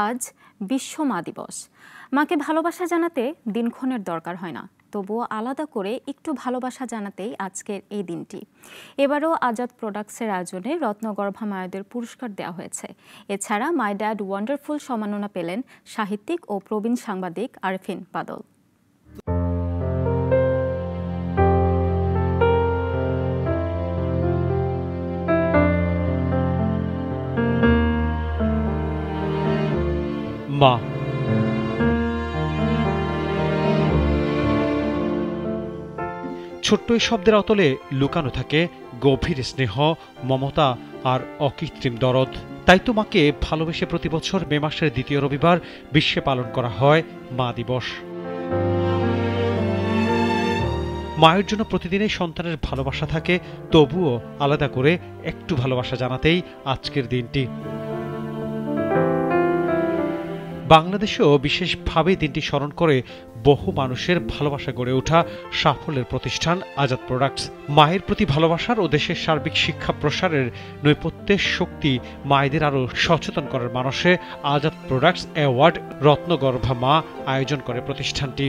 আজ বিশ্ব মা দিবস। মাকে ভালোবাসা জানাতে দিনক্ষণের দরকার হয় না, তবুও আলাদা করে একটু ভালোবাসা জানাতেই আজকের এই দিনটি। এবারও আজাদ প্রোডাক্টসের আয়োজনে রত্নগর্ভা মায়েদের পুরস্কার দেওয়া হয়েছে। এছাড়া মাই ড্যাড ওয়ান্ডারফুল সম্মাননা পেলেন সাহিত্যিক ও প্রবীণ সাংবাদিক আরফিন বাদল। মা ছোট্ট এই শব্দের অতলে লুকানো থাকে গভীর স্নেহ, মমতা আর অকৃত্রিম দরদ। তাই তো মাকে ভালোবেসে প্রতি বছর মে মাসের দ্বিতীয় রবিবার বিশ্বে পালন করা হয় মা দিবস। মায়ের জন্য প্রতিদিনই সন্তানের ভালোবাসা থাকে, তবুও আলাদা করে একটু ভালোবাসা জানাতেই আজকের দিনটি। বাংলাদেশেও বিশেষভাবে দিনটি স্মরণ করে বহু মানুষের ভালোবাসা গড়ে ওঠা সাফল্যের প্রতিষ্ঠান আজাদ প্রোডাক্টস। মায়ের প্রতি ভালোবাসার ও দেশের সার্বিক শিক্ষা প্রসারের নৈপথ্যের শক্তি মায়েদের আরও সচেতন করার মানসে আজাদ প্রোডাক্টস অ্যাওয়ার্ড রত্নগর্ভা মা আয়োজন করে প্রতিষ্ঠানটি।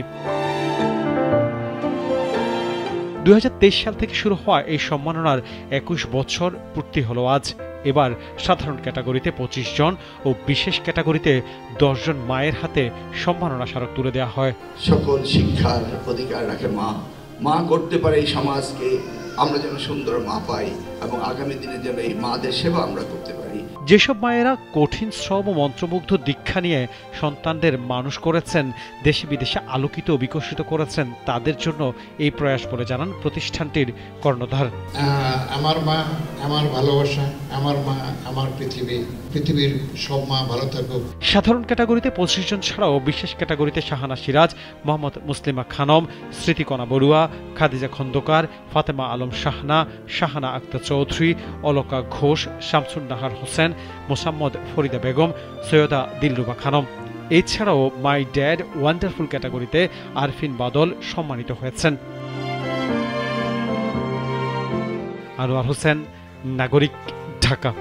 2023 সাল থেকে শুরু হওয়া এই সম্মাননার 21 বছর পূর্তি হলো আজ। এবার সাধারণ ক্যাটাগরিতে 25 জন ও বিশেষ ক্যাটাগরিতে 10 জন মায়ের হাতে সম্মাননা স্মারক তুলে দেওয়া হয়। সকল শিক্ষার অধিকার রাখে মা। মা করতে পারে এই সমাজকে আমরা যেন সুন্দর মা পাই এবং আগামী দিনে যেন এই মাদের সেবা আমরা করতে পারি। যেসব মায়েরা কঠিন শ্রম ও মন্ত্রমুগ্ধ দীক্ষা নিয়ে সন্তানদের মানুষ করেছেন, দেশে বিদেশে আলোকিত ও বিকশিত করেছেন, তাদের জন্য এই প্রয়াস বলে জানান প্রতিষ্ঠানটির কর্ণধার। আমার মা আমার ভালোবাসা, আমার মা আমার পৃথিবী, পৃথিবীর সব মা ভালো থাকুক। সাধারণ ক্যাটাগরিতে 25 জন ছাড়াও বিশেষ ক্যাটাগরিতে শাহানা সিরাজ, মোহাম্মদ মুসলিমা খানম, স্মৃতিকণা বড়ুয়া, খাদিজা খন্দকার, ফাতেমা আলম শাহনা, শাহানা আক্তার চৌধুরী, অলকা ঘোষ, শামসুন নাহার হোসেন, মোসাম্মদ ফরিদা বেগম, সৈয়দা দিলরুবা খানম। এছাড়াও মাই ড্যাড ওয়ান্ডারফুল ক্যাটাগরিতে আরফিন বাদল সম্মানিত হয়েছেন। আনোয়ার হোসেন, নাগরিক, ঢাকা।